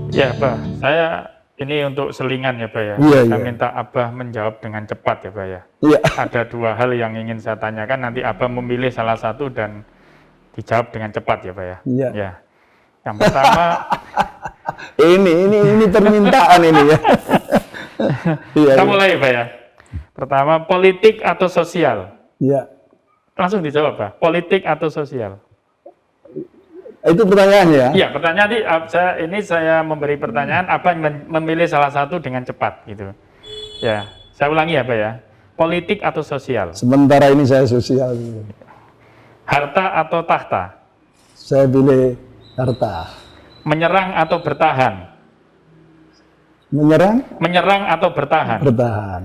Ya, Pak. Saya ini untuk selingan ya, Pak ya. Iya, Saya iya. minta Abah menjawab dengan cepat ya, Pak ya. Iya. Ada dua hal yang ingin saya tanyakan, nanti Abah memilih salah satu dan dijawab dengan cepat ya, Pak ya. Iya. Ya. Yang pertama, Ini permintaan ini ya. Iya, kita iya. mulai ya, Pak ya. Pertama, politik atau sosial? Iya. Langsung dijawab, Pak. Politik atau sosial? Itu pertanyaannya ya. Iya, pertanyaan saya memberi pertanyaan, apa memilih salah satu dengan cepat gitu. Ya, saya ulangi ya, Pak ya. Politik atau sosial? Sementara ini saya sosial. Harta atau tahta? Saya pilih harta. Menyerang atau bertahan? Menyerang, Menyerang atau bertahan? bertahan.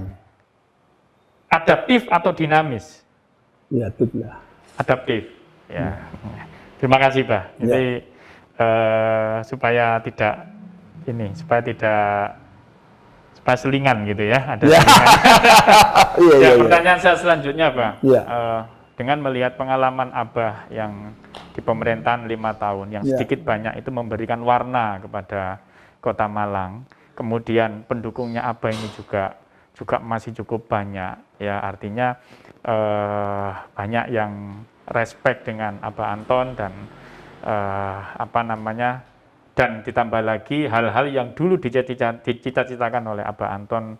Adaptif atau dinamis? Ya, itulah. Adaptif. Ya. Terima kasih, Pak. Jadi supaya supaya selingan gitu ya. Ada Ya. selingan. Iya, Ya, iya, iya. pertanyaan saya selanjutnya, Pak. Iya. Dengan melihat pengalaman Abah yang di pemerintahan 5 tahun, yang Ya. sedikit banyak itu memberikan warna kepada Kota Malang, kemudian pendukungnya Abah ini juga masih cukup banyak, ya artinya banyak yang respect dengan Abah Anton dan dan ditambah lagi hal-hal yang dulu dicita-citakan oleh Abah Anton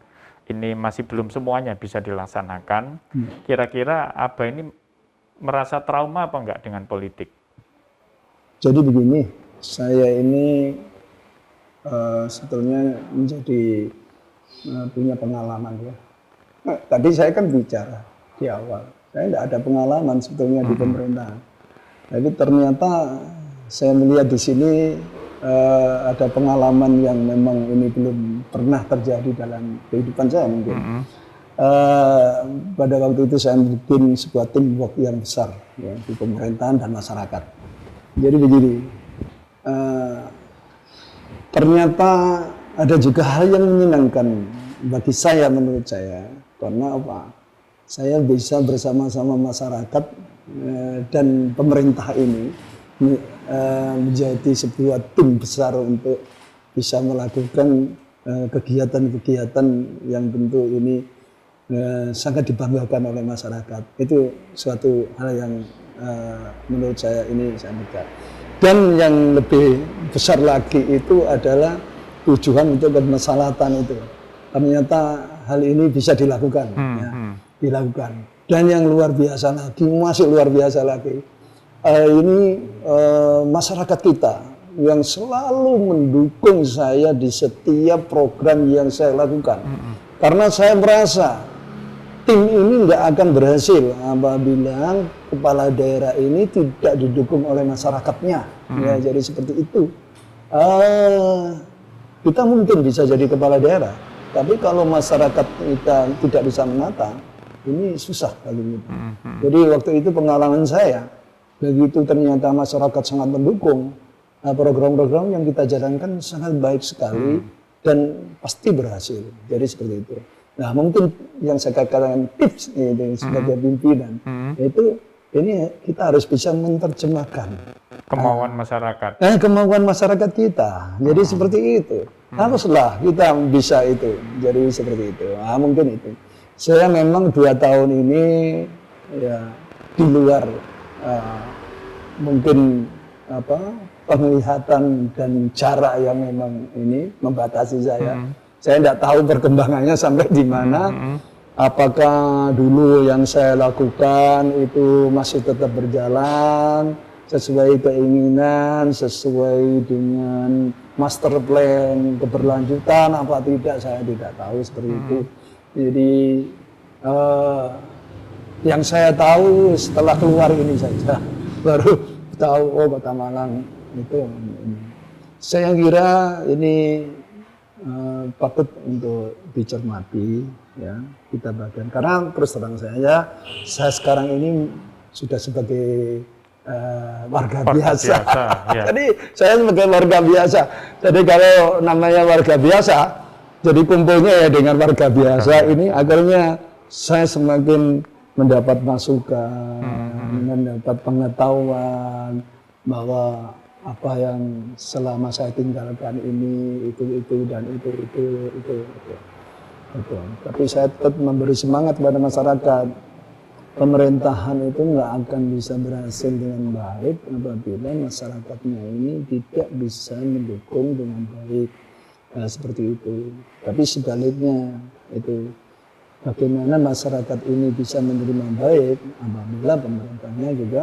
ini masih belum semuanya bisa dilaksanakan. Kira-kira Abah ini merasa trauma apa enggak dengan politik? Jadi begini, saya ini sebetulnya menjadi punya pengalaman ya. Nah, tadi saya kan bicara di awal, saya tidak ada pengalaman sebetulnya di pemerintahan. Tapi ternyata saya melihat di sini ada pengalaman yang memang ini belum pernah terjadi dalam kehidupan saya mungkin. Pada waktu itu saya bikin sebuah teamwork yang besar ya, di pemerintahan dan masyarakat. Jadi begini, ternyata ada juga hal yang menyenangkan bagi saya menurut saya. Karena apa? Saya bisa bersama-sama masyarakat dan pemerintah ini menjadi sebuah tim besar untuk bisa melakukan kegiatan-kegiatan yang tentu ini sangat dibanggakan oleh masyarakat. Itu suatu hal yang menurut saya ini sangat besar. Dan yang lebih besar lagi itu adalah tujuan untuk kemaslahatan itu. Ternyata hal ini bisa dilakukan, dilakukan. Dan yang luar biasa lagi, masih luar biasa lagi, ini masyarakat kita yang selalu mendukung saya di setiap program yang saya lakukan. Karena saya merasa tim ini nggak akan berhasil apabila kepala daerah ini tidak didukung oleh masyarakatnya. Ya, jadi seperti itu. Kita mungkin bisa jadi kepala daerah, tapi kalau masyarakat kita tidak bisa menata, ini susah kali itu. Jadi waktu itu pengalaman saya, begitu ternyata masyarakat sangat mendukung, program-program yang kita jalankan sangat baik sekali dan pasti berhasil. Jadi seperti itu. Nah, mungkin yang saya katakan tips ini sebagai pimpinan itu ini kita harus bisa menerjemahkan Kemauan masyarakat. kemauan masyarakat kita. Jadi seperti itu. Haruslah kita bisa itu. Jadi seperti itu. Nah, mungkin itu. Saya memang 2 tahun ini ya di luar mungkin penglihatan dan cara yang memang ini membatasi saya. Saya tidak tahu perkembangannya sampai di mana. Apakah dulu yang saya lakukan itu masih tetap berjalan sesuai keinginan, sesuai dengan master plan keberlanjutan apa tidak, saya tidak tahu seperti itu. Jadi yang saya tahu setelah keluar ini saja baru tahu Kota Malang itu. Saya kira ini patut untuk dicermati ya kita bagian, karena terus terang saya sekarang ini sudah sebagai warga biasa. Ya. Jadi saya sebagai warga biasa. Jadi kalau namanya warga biasa, jadi kumpulnya ya dengan warga biasa ini akhirnya saya semakin mendapat masukan, mendapat pengetahuan bahwa apa yang selama saya tinggalkan ini itu dan itu. Tapi saya tetap memberi semangat kepada masyarakat. Pemerintahan itu nggak akan bisa berhasil dengan baik apabila masyarakatnya ini tidak bisa mendukung dengan baik. Nah, seperti itu. Tapi sebaliknya itu bagaimana masyarakat ini bisa menerima baik apabila pemerintahnya juga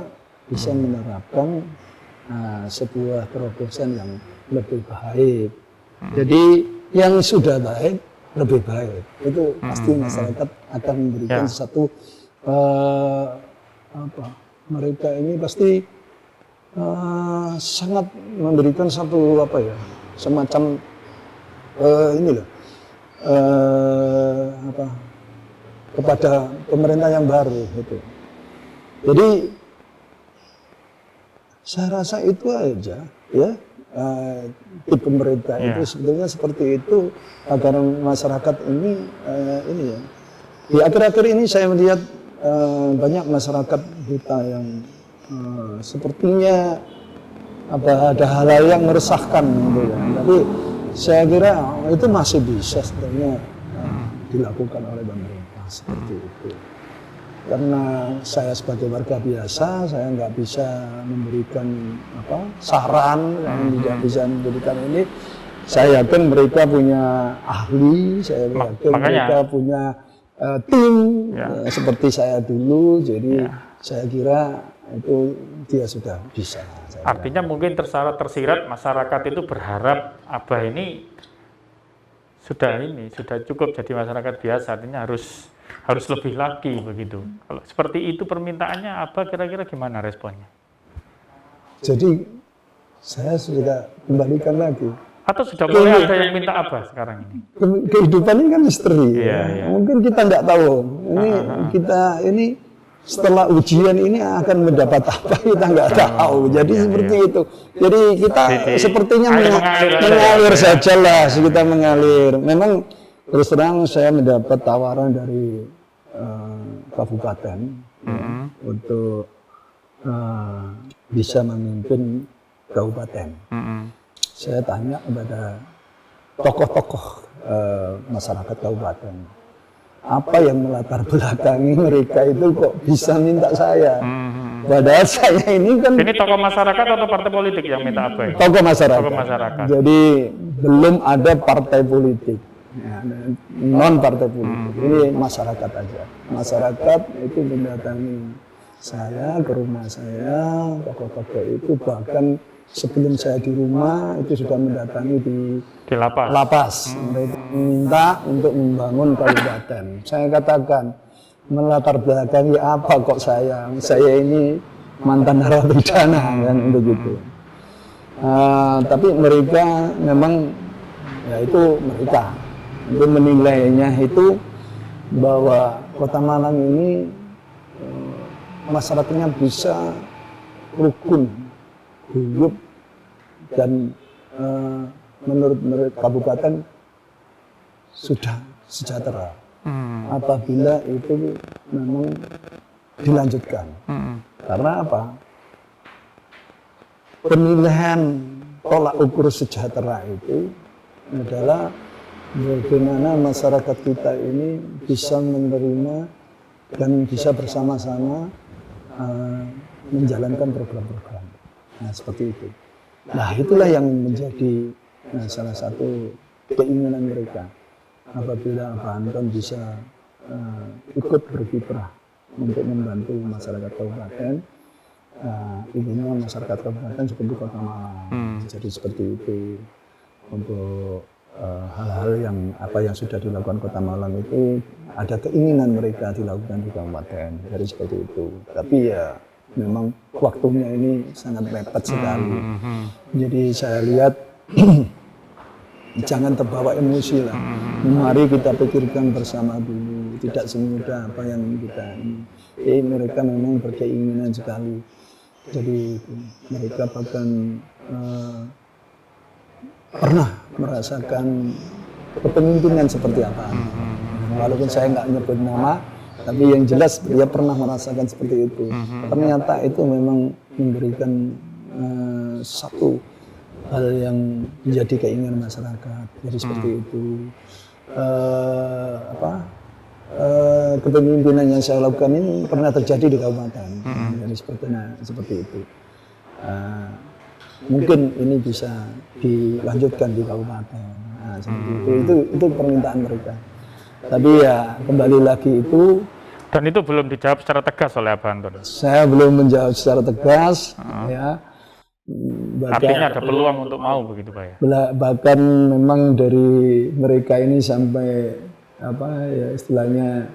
bisa menerapkan sebuah terobosan yang lebih baik. Jadi yang sudah baik lebih baik. Itu pasti masyarakat akan memberikan satu mereka ini pasti sangat memberikan satu semacam kepada pemerintah yang baru gitu. Jadi saya rasa itu aja ya di pemerintah itu sebetulnya seperti itu agar masyarakat ini ya. Di akhir-akhir ini saya melihat banyak masyarakat kita yang sepertinya ada hal-hal yang meresahkan gitu ya. Tapi saya kira itu masih bisa sebenarnya dilakukan oleh pemerintah seperti itu. Karena saya sebagai warga biasa, saya nggak bisa memberikan saran, yang tidak bisa memberikan ini. Saya yakin mereka punya ahli, saya yakin mereka punya tim seperti saya dulu. Jadi saya kira itu dia sudah bisa. Artinya mungkin tersirat masyarakat itu berharap Abah ini sudah cukup jadi masyarakat biasa, artinya harus lebih lagi begitu. Kalau seperti itu permintaannya, Abah kira-kira gimana responnya? Jadi saya sudah kembalikan lagi. Atau sudah mulai ada yang minta Abah sekarang ini? Kehidupan ini kan misteri. Mungkin kita nggak tahu. Ini setelah ujian ini akan mendapat apa kita nggak tahu. Jadi seperti itu. Jadi kita sepertinya mengalir saja lah. Kita mengalir. Memang terus terang saya mendapat tawaran dari kabupaten untuk bisa memimpin kabupaten. Saya tanya kepada tokoh-tokoh masyarakat kabupaten, apa yang melatar belakangi mereka itu kok bisa minta saya? Padahal saya ini kan... Ini tokoh masyarakat atau partai politik yang minta apa? Tokoh masyarakat. Jadi belum ada partai politik, non partai politik. Ini masyarakat aja. Masyarakat itu mendatangi saya ke rumah saya, tokoh-tokoh itu bahkan sebelum saya di rumah itu sudah mendatangi di lapas. Mereka minta untuk membangun kabupaten. Saya katakan, melatar belakangi apa kok saya ini mantan narapidana kan begitu. Tapi mereka memang itu menilainya itu bahwa Kota Malang ini masyarakatnya bisa rukun, hidup, dan menurut kabupaten sudah sejahtera apabila itu memang dilanjutkan. Karena apa? Penilaian tolak ukur sejahtera itu adalah bagaimana masyarakat kita ini bisa menerima dan bisa bersama-sama menjalankan program-program. Nah, seperti itu. Nah, itulah yang menjadi salah satu keinginan mereka. Apabila Pak Anton bisa ikut berkiprah untuk membantu masyarakat kabupaten, intinya masyarakat kabupaten seperti Kota Malang. Jadi seperti itu. Untuk hal-hal yang sudah dilakukan Kota Malang itu ada keinginan mereka dilakukan di kabupaten. Jadi seperti itu. Tapi ya memang waktunya ini sangat mepet sekali. Jadi saya lihat jangan terbawa emosi lah. Mari kita pikirkan bersama dulu. Tidak semudah apa yang kita ini. Mereka memang berkeinginan sekali. Jadi mereka bahkan pernah merasakan kepemimpinan seperti apa. Walaupun saya nggak nyebut nama, tapi yang jelas dia pernah merasakan seperti itu. Ternyata itu memang memberikan satu hal yang menjadi keinginan masyarakat. Jadi seperti itu. Kepemimpinan yang saya lakukan ini pernah terjadi di kabupaten. Jadi seperti itu. Mungkin ini bisa dilanjutkan di kabupaten. Nah, seperti itu permintaan mereka. Tapi ya kembali lagi itu. Dan itu belum dijawab secara tegas oleh Abah Anton. Saya belum menjawab secara tegas. Ya. Artinya ada peluang untuk mau begitu Pak ya? Bahkan memang dari mereka ini sampai istilahnya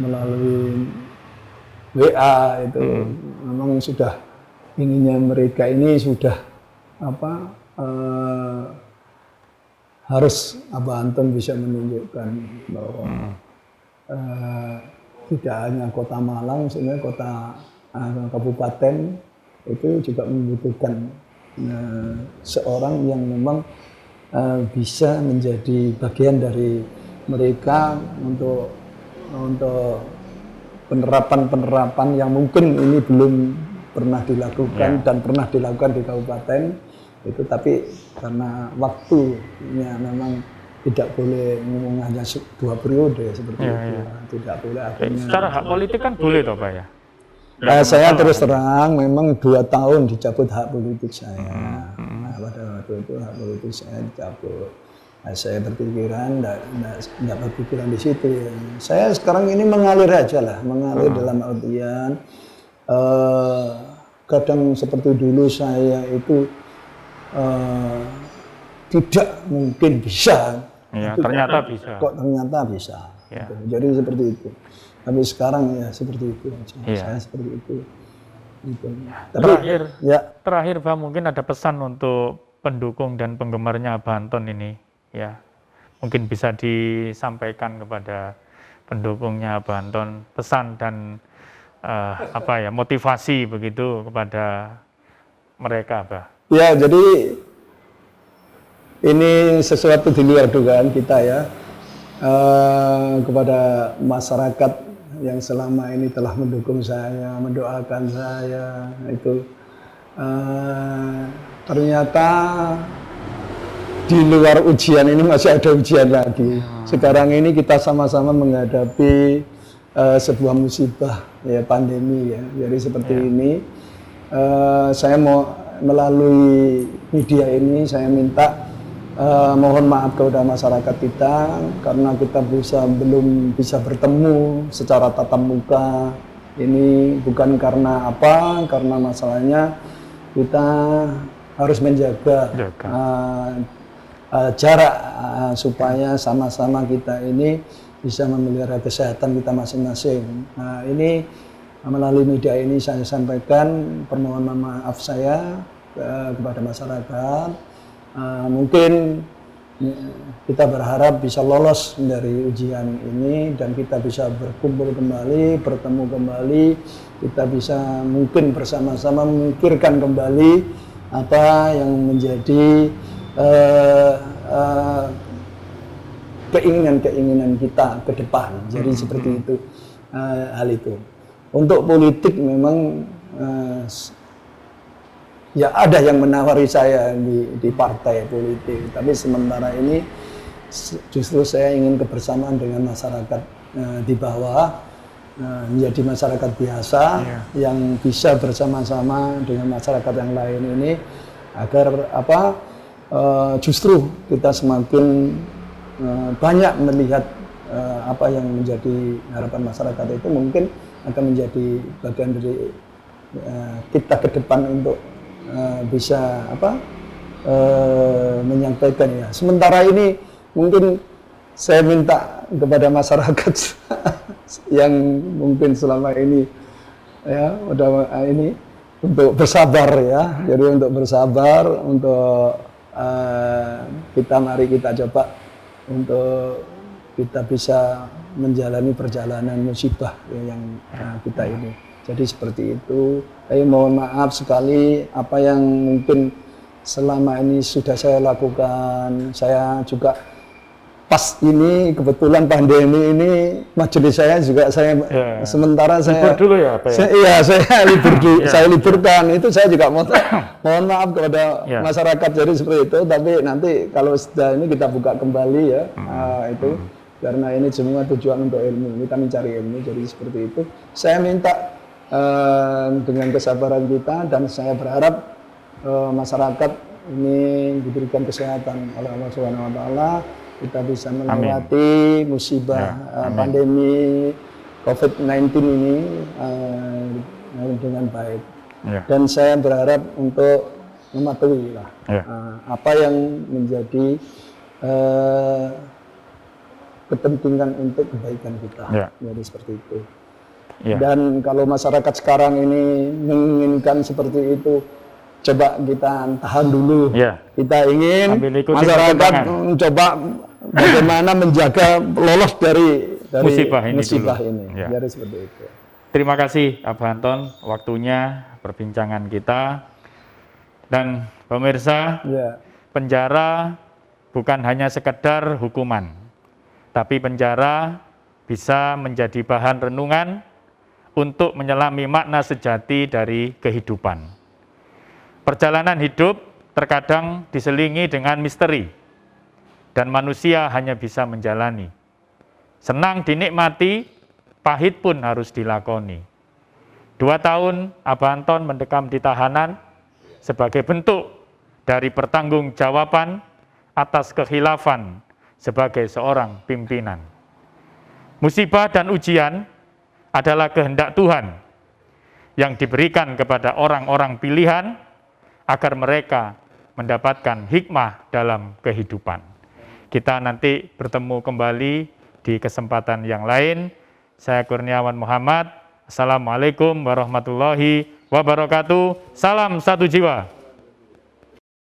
melalui WA itu memang sudah inginnya mereka ini sudah harus Abah Anton bisa menunjukkan bahwa tidak hanya Kota Malang, sebenarnya kota kabupaten itu juga membutuhkan seorang yang memang bisa menjadi bagian dari mereka untuk penerapan yang mungkin ini belum pernah dilakukan dan pernah dilakukan di kabupaten itu, tapi karena waktunya memang tidak boleh hanya 2 periode seperti itu, tidak boleh akhirnya. Secara hak politik kan boleh toh Pak ya? Saya terus terang memang 2 tahun dicabut hak politik saya. Nah, pada waktu itu hak politik saya dicabut. Nah, saya berpikiran, tidak berpikiran di situ. Ya. Saya sekarang ini mengalir aja lah, mengalir dalam artian kadang seperti dulu saya itu tidak mungkin bisa. Ya, ternyata bisa. Kok ternyata bisa. Ya. Jadi seperti itu. Tapi sekarang ya seperti itu aja. Saya seperti itu. Gitu. Tapi, terakhir Pak, mungkin ada pesan untuk pendukung dan penggemarnya Abah Anton ini, ya mungkin bisa disampaikan kepada pendukungnya Abah Anton, pesan dan motivasi begitu kepada mereka, Abah. Ya, jadi ini sesuatu di luar dugaan kita ya, kepada masyarakat yang selama ini telah mendukung saya, mendoakan saya, itu ternyata di luar ujian ini masih ada ujian lagi. Sekarang ini kita sama-sama menghadapi sebuah musibah, ya pandemi ya. Jadi seperti ini, saya mau melalui media ini saya minta mohon maaf kepada masyarakat kita karena kita belum bisa bertemu secara tatap muka. Ini bukan karena apa, karena masalahnya kita harus menjaga jarak supaya sama-sama kita ini bisa memelihara kesehatan kita masing-masing. Nah, ini melalui media ini saya sampaikan permohonan maaf saya kepada masyarakat. Mungkin kita berharap bisa lolos dari ujian ini dan kita bisa berkumpul kembali, bertemu kembali, kita bisa mungkin bersama-sama memikirkan kembali apa yang menjadi keinginan-keinginan kita ke depan. Jadi seperti itu hal itu. Untuk politik memang ya ada yang menawari saya di partai politik, tapi sementara ini justru saya ingin kebersamaan dengan masyarakat di bawah, menjadi masyarakat biasa yang bisa bersama-sama dengan masyarakat yang lain ini agar justru kita semakin banyak melihat apa yang menjadi harapan masyarakat itu mungkin akan menjadi bagian dari kita ke depan untuk bisa menyampaikan ya. Sementara ini mungkin saya minta kepada masyarakat yang mungkin selama ini ya udah ini untuk bersabar ya. Jadi untuk bersabar, untuk mari kita coba untuk kita bisa menjalani perjalanan musibah yang kita ini. Jadi seperti itu. Tapi mohon maaf sekali apa yang mungkin selama ini sudah saya lakukan. Saya juga pas ini kebetulan pandemi ini majelis saya juga sementara libur dulu ya, Pak ya? Saya liburkan. Itu saya juga mohon maaf kepada masyarakat jadi seperti itu, tapi nanti kalau sudah ini kita buka kembali ya, itu karena ini semua tujuan untuk ilmu, kita mencari ilmu, jadi seperti itu. Saya minta dengan kesabaran kita, dan saya berharap masyarakat ini diberikan kesehatan oleh Allah Subhanahu wa taala, kita bisa melewati musibah pandemi COVID-19 ini dengan baik. Dan saya berharap untuk mematuhi apa yang menjadi kepentingan untuk kebaikan kita. Jadi seperti itu. Dan kalau masyarakat sekarang ini menginginkan seperti itu, coba kita tahan dulu. Kita ingin masyarakat mencoba bagaimana menjaga lolos dari musibah ini. Jadi seperti itu. Terima kasih Abah Anton, waktunya perbincangan kita. Dan pemirsa, penjara bukan hanya sekedar hukuman, tapi penjara bisa menjadi bahan renungan untuk menyelami makna sejati dari kehidupan. Perjalanan hidup terkadang diselingi dengan misteri, dan manusia hanya bisa menjalani. Senang dinikmati, pahit pun harus dilakoni. 2 tahun Abah Anton mendekam di tahanan sebagai bentuk dari pertanggungjawaban atas kekhilafan sebagai seorang pimpinan. Musibah dan ujian adalah kehendak Tuhan yang diberikan kepada orang-orang pilihan agar mereka mendapatkan hikmah dalam kehidupan. Kita nanti bertemu kembali di kesempatan yang lain. Saya Kurniawan Muhammad. Assalamualaikum warahmatullahi wabarakatuh. Salam satu jiwa.